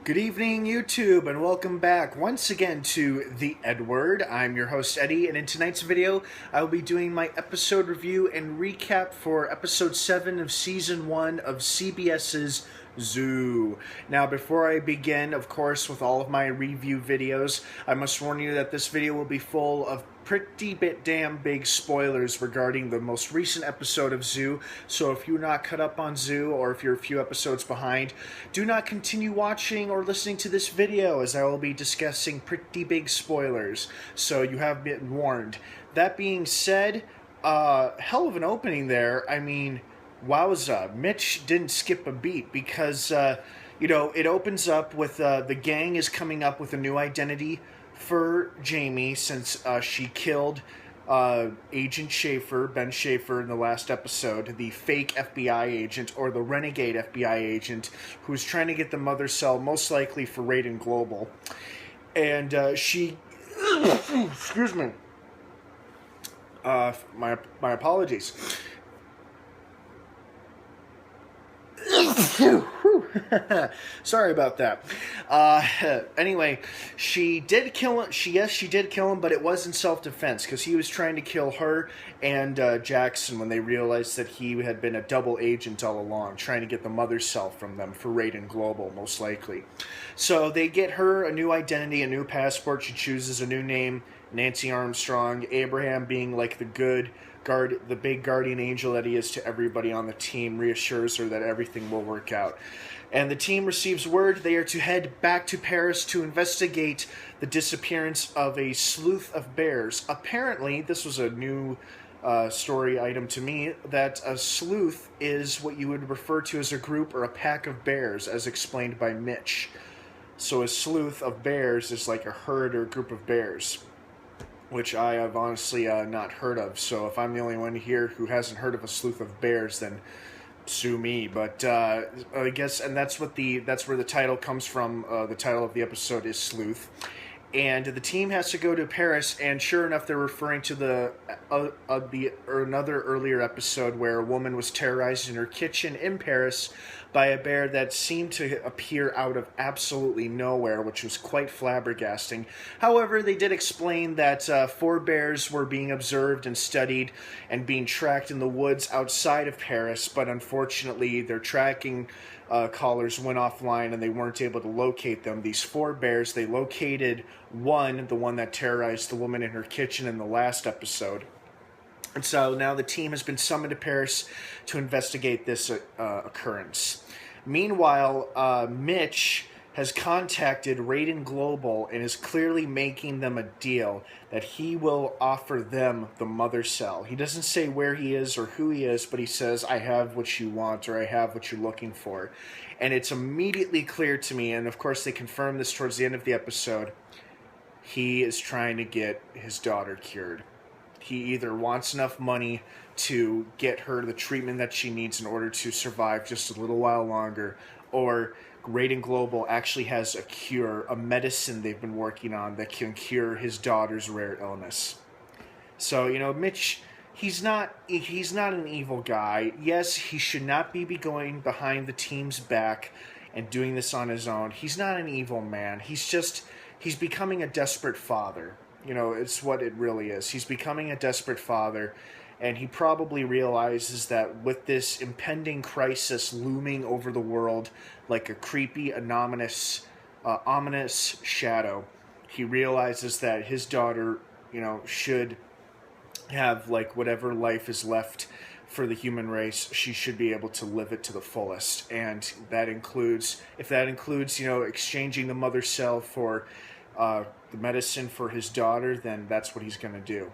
Good evening, YouTube, and welcome back once again to The Edward. I'm your host, Eddie, and in tonight's video, I will be doing my episode review and recap for episode 7 of season 1 of CBS's Zoo. Now, before I begin, of course, with all of my review videos, I must warn you that this video will be full of pretty damn big spoilers regarding the most recent episode of Zoo. So if you're not caught up on Zoo, or if you're a few episodes behind, do not continue watching or listening to this video, as I will be discussing pretty big spoilers. So you have been warned. That being said, hell of an opening there. I mean, wowza. Mitch didn't skip a beat because, it opens up with the gang is coming up with a new identity for Jamie since she killed Agent Schaefer, Ben Schaefer, in the last episode, the fake FBI agent, or the renegade FBI agent, who's trying to get the mother cell, most likely for Raiden Global. And she... excuse me. My apologies. Sorry about that. Anyway, she did kill him. She did kill him, but it was in self-defense because he was trying to kill her and Jackson when they realized that he had been a double agent all along, trying to get the mother cell from them for Raiden Global, most likely. So they get her a new identity, a new passport. She chooses a new name, Nancy Armstrong. Abraham, being like the big guardian angel that he is to everybody on the team, reassures her that everything will work out. And the team receives word they are to head back to Paris to investigate the disappearance of a sleuth of bears. Apparently, this was a new story item to me, that a sleuth is what you would refer to as a group or a pack of bears, as explained by Mitch. So a sleuth of bears is like a herd or a group of bears, which I have honestly not heard of. So if I'm the only one here who hasn't heard of a sleuth of bears, then sue me. But I guess, and that's where the title comes from. The title of the episode is Sleuth. And the team has to go to Paris, and sure enough, they're referring to another earlier episode where a woman was terrorized in her kitchen in Paris by a bear that seemed to appear out of absolutely nowhere, which was quite flabbergasting. However, they did explain that 4 bears were being observed and studied and being tracked in the woods outside of Paris, but unfortunately their tracking collars went offline and they weren't able to locate them. These 4 bears, they located the one that terrorized the woman in her kitchen in the last episode. And so now the team has been summoned to Paris to investigate this occurrence. Meanwhile, Mitch has contacted Raiden Global and is clearly making them a deal that he will offer them the mother cell. He doesn't say where he is or who he is, but he says, I have what you want, or I have what you're looking for. And it's immediately clear to me, and of course they confirm this towards the end of the episode, he is trying to get his daughter cured. He either wants enough money to get her the treatment that she needs in order to survive just a little while longer, or Raiden Global actually has a cure, a medicine they've been working on that can cure his daughter's rare illness. So, Mitch, he's not an evil guy. Yes, he should not be going behind the team's back and doing this on his own. He's not an evil man. He's becoming a desperate father. It's what it really is. He's becoming a desperate father, and he probably realizes that with this impending crisis looming over the world like a creepy, ominous shadow, he realizes that his daughter, should have, like, whatever life is left for the human race, she should be able to live it to the fullest. And if that includes, exchanging the mother cell for the medicine for his daughter, then that's what he's going to do.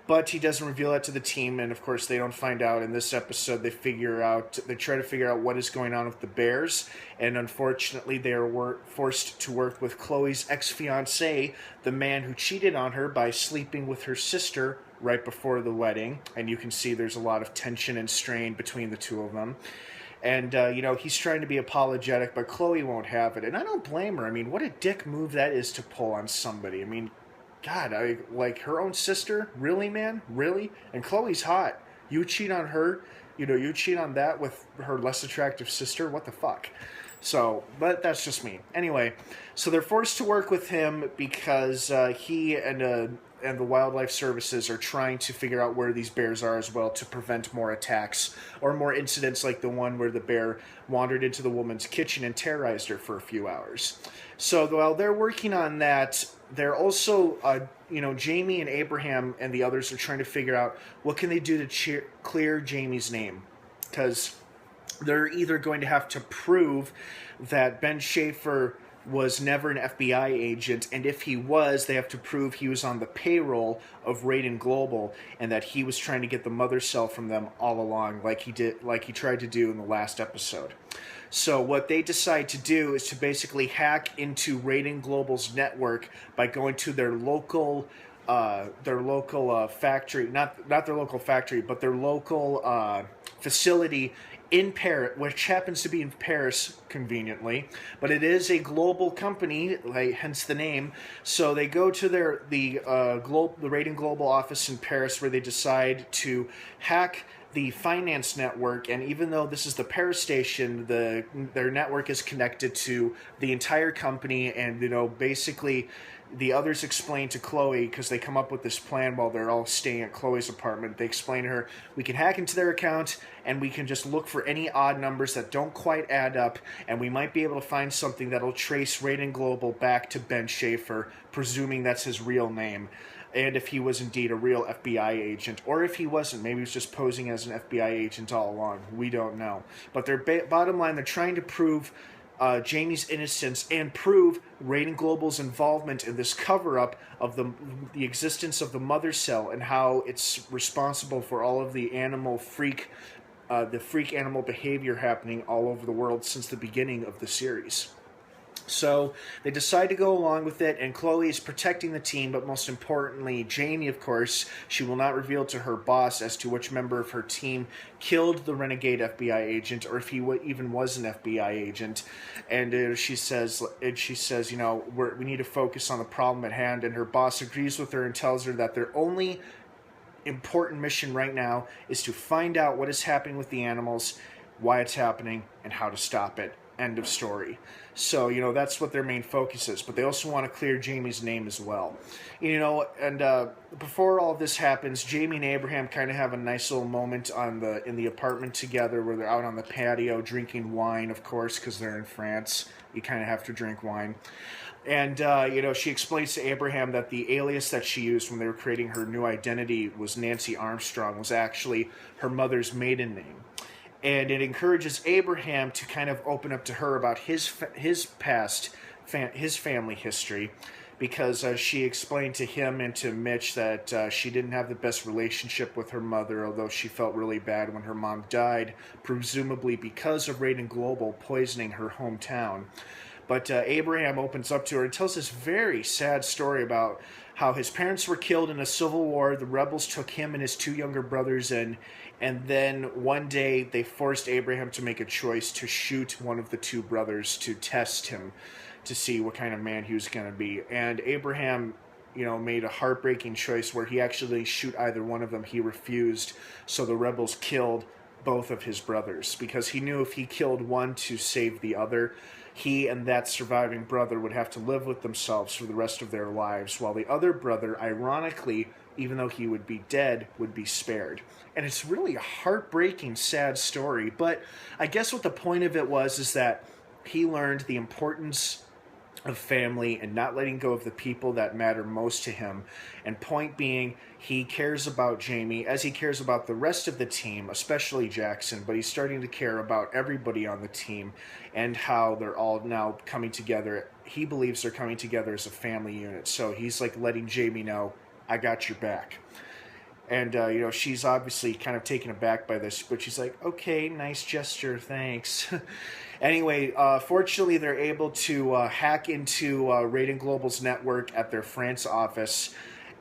But he doesn't reveal that to the team, and of course they don't find out. In this episode, they try to figure out what is going on with the bears, and unfortunately they are forced to work with Chloe's ex-fiancé, the man who cheated on her by sleeping with her sister right before the wedding, and you can see there's a lot of tension and strain between the two of them. And, he's trying to be apologetic, but Chloe won't have it. And I don't blame her. I mean, what a dick move that is to pull on somebody. I mean, God, like her own sister? Really, man? Really? And Chloe's hot. You cheat on her? You cheat on that with her less attractive sister? What the fuck? So, but that's just me. Anyway, so they're forced to work with him because he and the wildlife services are trying to figure out where these bears are as well to prevent more attacks or more incidents like the one where the bear wandered into the woman's kitchen and terrorized her for a few hours. So while they're working on that, they're also, Jamie and Abraham and the others are trying to figure out what can they do to clear Jamie's name, because they're either going to have to prove that Ben Schaefer was never an FBI agent, and if he was, they have to prove he was on the payroll of Raiden Global, and that he was trying to get the mother cell from them all along, like he tried to do in the last episode. So what they decide to do is to basically hack into Raiden Global's network by going to their local factory, not their local factory, but their local facility in Paris, which happens to be in Paris conveniently, but it is a global company, hence the name. So they go to the Raiden Global office in Paris, where they decide to hack the finance network, and even though this is the Paris station, their network is connected to the entire company, and basically the others explain to Chloe, because they come up with this plan while they're all staying at Chloe's apartment. They explain to her, we can hack into their account and we can just look for any odd numbers that don't quite add up, and we might be able to find something that'll trace Raiden Global back to Ben Schaefer, presuming that's his real name. And if he was indeed a real FBI agent, or if he wasn't, maybe he was just posing as an FBI agent all along. We don't know. But their bottom line, they're trying to prove Jamie's innocence and prove Raiden Global's involvement in this cover-up of the existence of the mother cell and how it's responsible for all of the freak animal behavior happening all over the world since the beginning of the series. So they decide to go along with it, and Chloe is protecting the team, but most importantly, Jamie, of course, she will not reveal to her boss as to which member of her team killed the renegade FBI agent, or if he even was an FBI agent. And she says, we need to focus on the problem at hand, and her boss agrees with her and tells her that their only important mission right now is to find out what is happening with the animals, why it's happening, and how to stop it. End of story. So, that's what their main focus is. But they also want to clear Jamie's name as well. And before all this happens, Jamie and Abraham kind of have a nice little moment in the apartment together, where they're out on the patio drinking wine, of course, because they're in France. You kind of have to drink wine. And, she explains to Abraham that the alias that she used when they were creating her new identity was Nancy Armstrong, was actually her mother's maiden name. And it encourages Abraham to kind of open up to her about his past, his family history, because she explained to him and to Mitch that she didn't have the best relationship with her mother, although she felt really bad when her mom died, presumably because of Raiden Global poisoning her hometown. But Abraham opens up to her and tells this very sad story about how his parents were killed in a civil war. The rebels took him and his two younger brothers in, and then one day they forced Abraham to make a choice to shoot one of the two brothers to test him, to see what kind of man he was going to be. And Abraham, made a heartbreaking choice where he actually shoot either one of them. He refused, so the rebels killed both of his brothers, because he knew if he killed one to save the other, he and that surviving brother would have to live with themselves for the rest of their lives, while the other brother, ironically, even though he would be dead, would be spared. And it's really a heartbreaking, sad story, but I guess what the point of it was is that he learned the importance of family and not letting go of the people that matter most to him. And point being, he cares about Jamie as he cares about the rest of the team, especially Jackson, but he's starting to care about everybody on the team and how they're all now coming together. He believes they're coming together as a family unit. So he's like letting Jamie know, I got your back. And, she's obviously kind of taken aback by this, but she's like, okay, nice gesture, thanks. Anyway, fortunately, they're able to hack into Raiden Global's network at their France office,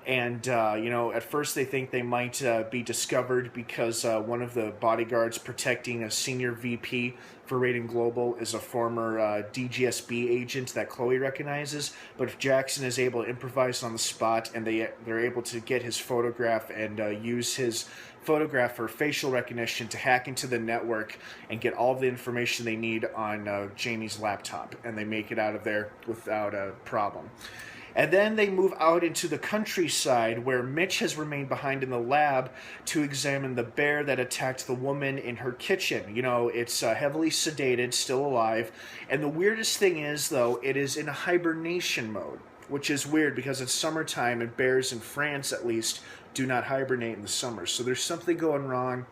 And, at first they think they might be discovered because one of the bodyguards protecting a senior VP for Raiden Global is a former DGSB agent that Chloe recognizes. But if Jackson is able to improvise on the spot and they're able to get his photograph and use his photograph for facial recognition to hack into the network and get all the information they need on Jamie's laptop, and they make it out of there without a problem. And then they move out into the countryside where Mitch has remained behind in the lab to examine the bear that attacked the woman in her kitchen. It's heavily sedated, still alive. And the weirdest thing is, though, it is in a hibernation mode, which is weird because it's summertime and bears in France, at least, do not hibernate in the summer. So there's something going wrong.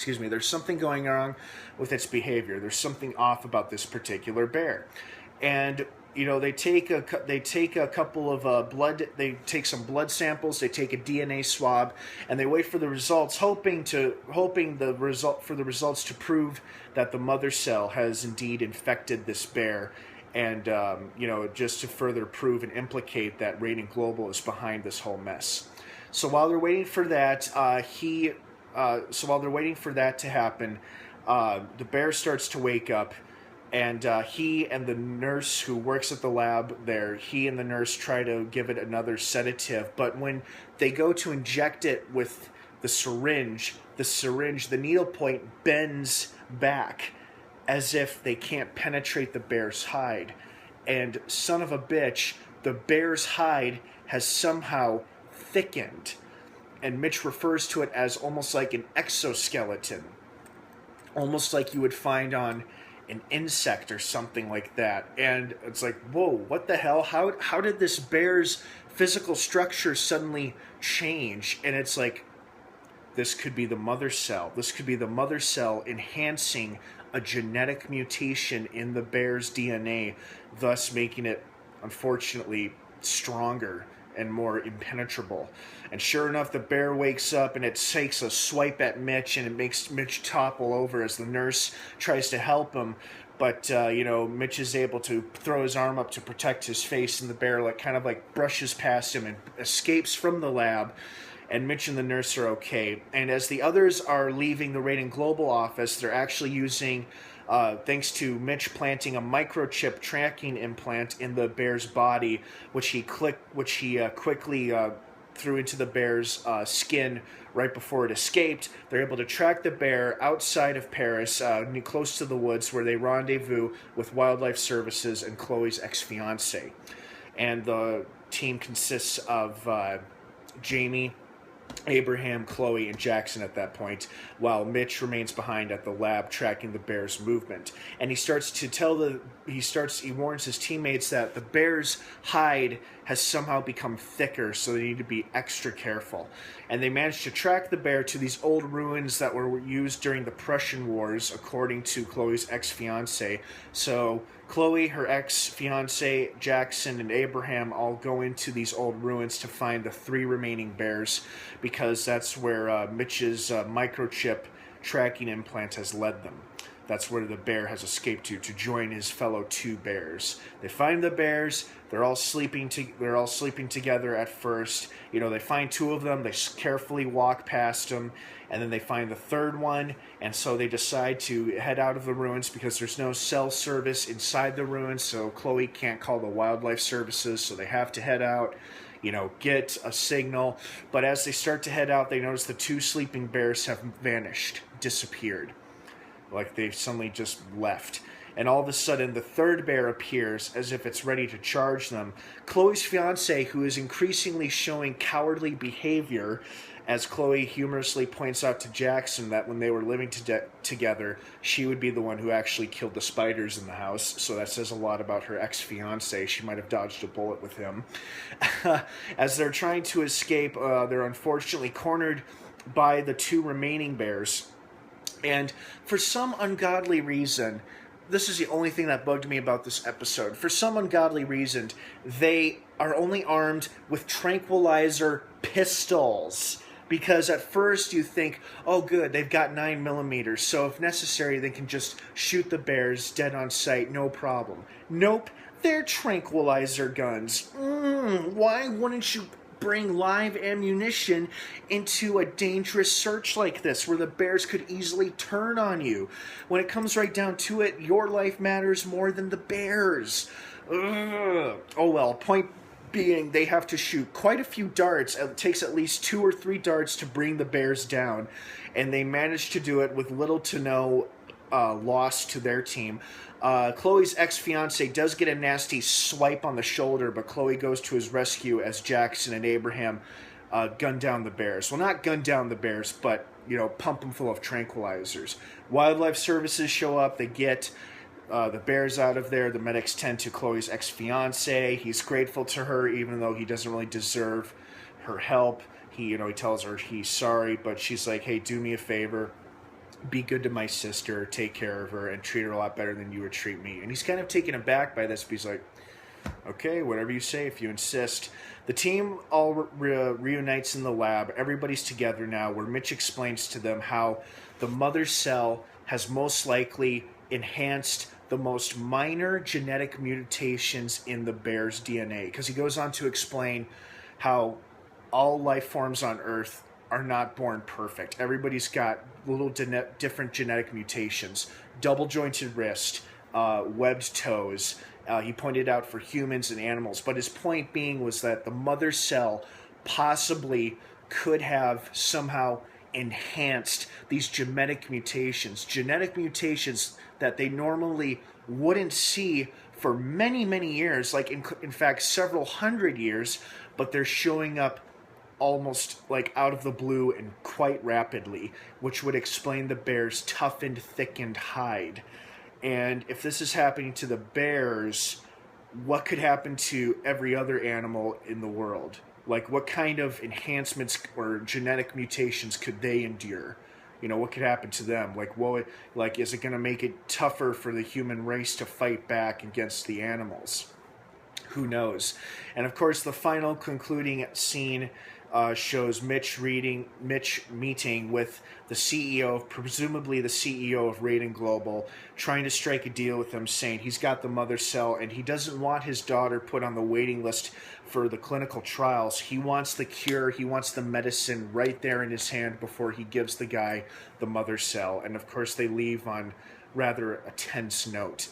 There's something going wrong with its behavior. There's something off about this particular bear. And they take a couple of blood. They take some blood samples. They take a DNA swab, and they wait for the results, hoping the results to prove that the mother cell has indeed infected this bear, and just to further prove and implicate that Raiden Global is behind this whole mess. So while they're waiting for that, to happen, the bear starts to wake up. And he and the nurse who works at the lab there, he and the nurse try to give it another sedative. But when they go to inject it with the syringe, the needle point bends back as if they can't penetrate the bear's hide. And son of a bitch, the bear's hide has somehow thickened. And Mitch refers to it as almost like an exoskeleton. Almost like you would find on an insect or something like that. And it's like, whoa, what the hell? How did this bear's physical structure suddenly change? And it's like, this could be the mother cell. This could be the mother cell enhancing a genetic mutation in the bear's DNA, thus making it, unfortunately, stronger and more impenetrable. And sure enough, the bear wakes up and it takes a swipe at Mitch, and it makes Mitch topple over as the nurse tries to help him. But, Mitch is able to throw his arm up to protect his face, and the bear kind of brushes past him and escapes from the lab. And Mitch and the nurse are okay. And as the others are leaving the Raiden Global office, they're actually using, thanks to Mitch planting a microchip tracking implant in the bear's body, which he quickly threw into the bear's skin right before it escaped. They're able to track the bear outside of Paris, close to the woods, where they rendezvous with Wildlife Services and Chloe's ex-fiancé. And the team consists of Jamie, Abraham, Chloe, and Jackson at that point, while Mitch remains behind at the lab tracking the bear's movement. And he warns his teammates that the bear's hide has somehow become thicker, so they need to be extra careful. And they managed to track the bear to these old ruins that were used during the Prussian Wars, according to Chloe's ex-fiancé. So Chloe, her ex-fiancé, Jackson, and Abraham all go into these old ruins to find the 3 remaining bears, because that's where Mitch's microchip tracking implant has led them. That's where the bear has escaped to join his fellow 2 bears. They find the bears. They're all sleeping together at first. They find 2 of them. They carefully walk past them, and then they find the 3rd one. And so they decide to head out of the ruins because there's no cell service inside the ruins. So Chloe can't call the Wildlife Services, so they have to head out. Get a signal. But as they start to head out, they notice the 2 sleeping bears have vanished, disappeared. Like they've suddenly just left. And all of a sudden, the 3rd bear appears as if it's ready to charge them. Chloe's fiancé, who is increasingly showing cowardly behavior, as Chloe humorously points out to Jackson that when they were living together, she would be the one who actually killed the spiders in the house. So that says a lot about her ex-fiancé. She might have dodged a bullet with him. As they're trying to escape, they're unfortunately cornered by the 2 remaining bears. And for some ungodly reason, this is the only thing that bugged me about this episode. For some ungodly reason, they are only armed with tranquilizer pistols. Because at first you think, oh good, they've got 9mm, so if necessary they can just shoot the bears dead on sight, no problem. Nope, they're tranquilizer guns. Why wouldn't you bring live ammunition into a dangerous search like this where the bears could easily turn on you. When it comes right down to it, your life matters more than the bears. Ugh. Oh well, point being they have to shoot quite a few darts. It takes at least 2 or 3 darts to bring the bears down, and they manage to do it with little to no loss to their team. Chloe's ex-fiance does get a nasty swipe on the shoulder, but Chloe goes to his rescue as Jackson and Abraham gun down the bears. Well, not gun down the bears, but, pump them full of tranquilizers. Wildlife services show up. They get the bears out of there. The medics tend to Chloe's ex-fiance. He's grateful to her, even though he doesn't really deserve her help. He tells her he's sorry, but she's like, hey, do me a favor. Be good to my sister, take care of her, and treat her a lot better than you would treat me. And he's kind of taken aback by this, but he's like, okay, whatever you say, if you insist. The team all reunites in the lab. Everybody's together now, where Mitch explains to them how the mother cell has most likely enhanced the most minor genetic mutations in the bear's DNA. Because he goes on to explain how all life forms on Earth are not born perfect. Everybody's got little different genetic mutations. Double jointed wrist, webbed toes. He pointed out for humans and animals. But his point being was that the mother cell possibly could have somehow enhanced these genetic mutations that they normally wouldn't see for many, many years, like in fact several hundred years, but they're showing up almost like out of the blue and quite rapidly, which would explain the bear's toughened, thickened hide. And if this is happening to the bears, what could happen to every other animal in the world? Like, what kind of enhancements or genetic mutations could they endure? What could happen to them? Is it going to make it tougher for the human race to fight back against the animals? Who knows? And of course, the final concluding scene shows Mitch meeting with the CEO, presumably the CEO of Raiden Global, trying to strike a deal with him, saying he's got the mother cell and he doesn't want his daughter put on the waiting list for the clinical trials. He wants the cure, he wants the medicine right there in his hand before he gives the guy the mother cell. And of course they leave on rather a tense note.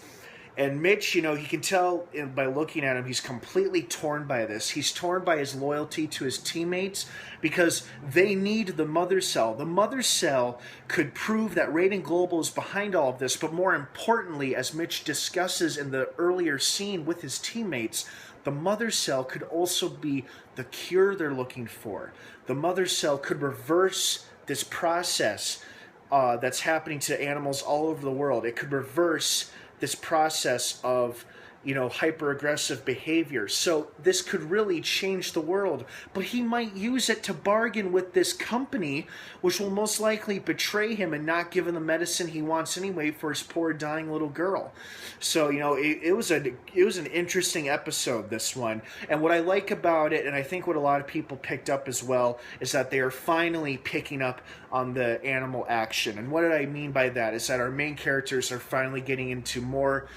And Mitch, he can tell by looking at him, he's completely torn by this. He's torn by his loyalty to his teammates because they need the mother cell. The mother cell could prove that Raiden Global is behind all of this, but more importantly, as Mitch discusses in the earlier scene with his teammates, the mother cell could also be the cure they're looking for. The mother cell could reverse this process that's happening to animals all over the world. It could reverse this process of, hyper-aggressive behavior. So this could really change the world. But he might use it to bargain with this company, which will most likely betray him and not give him the medicine he wants anyway for his poor dying little girl. So, it was an interesting episode, this one. And what I like about it, and I think what a lot of people picked up as well, is that they are finally picking up on the animal action. And what I mean by that is that our main characters are finally getting into more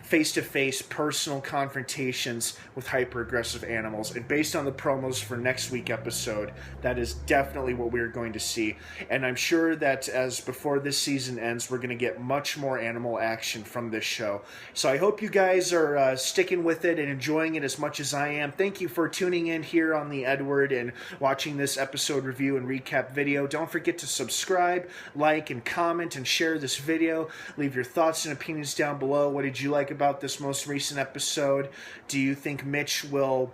face-to-face personal confrontations with hyper-aggressive animals. And based on the promos for next week's episode, that is definitely what we're going to see. And I'm sure that as before this season ends, we're going to get much more animal action from this show. So I hope you guys are sticking with it and enjoying it as much as I am. Thank you for tuning in here on the Edward and watching this episode review and recap video. Don't forget to subscribe, like, and comment, and share this video. Leave your thoughts and opinions down below. What did you like about this most recent episode? Do you think Mitch will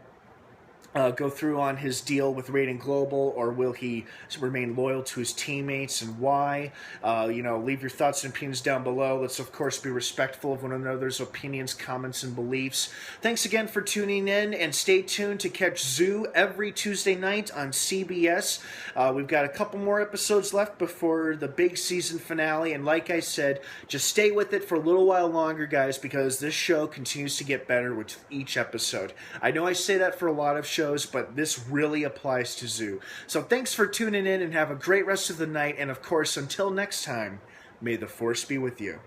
go through on his deal with Raiden Global, or will he remain loyal to his teammates, and why? Leave your thoughts and opinions down below. Let's, of course, be respectful of one another's opinions, comments, and beliefs. Thanks again for tuning in, and stay tuned to catch Zoo every Tuesday night on CBS. We've got a couple more episodes left before the big season finale, and like I said, just stay with it for a little while longer, guys, because this show continues to get better with each episode. I know I say that for a lot of shows, but this really applies to Zoo. So thanks for tuning in, and have a great rest of the night. And of course, until next time, may the Force be with you.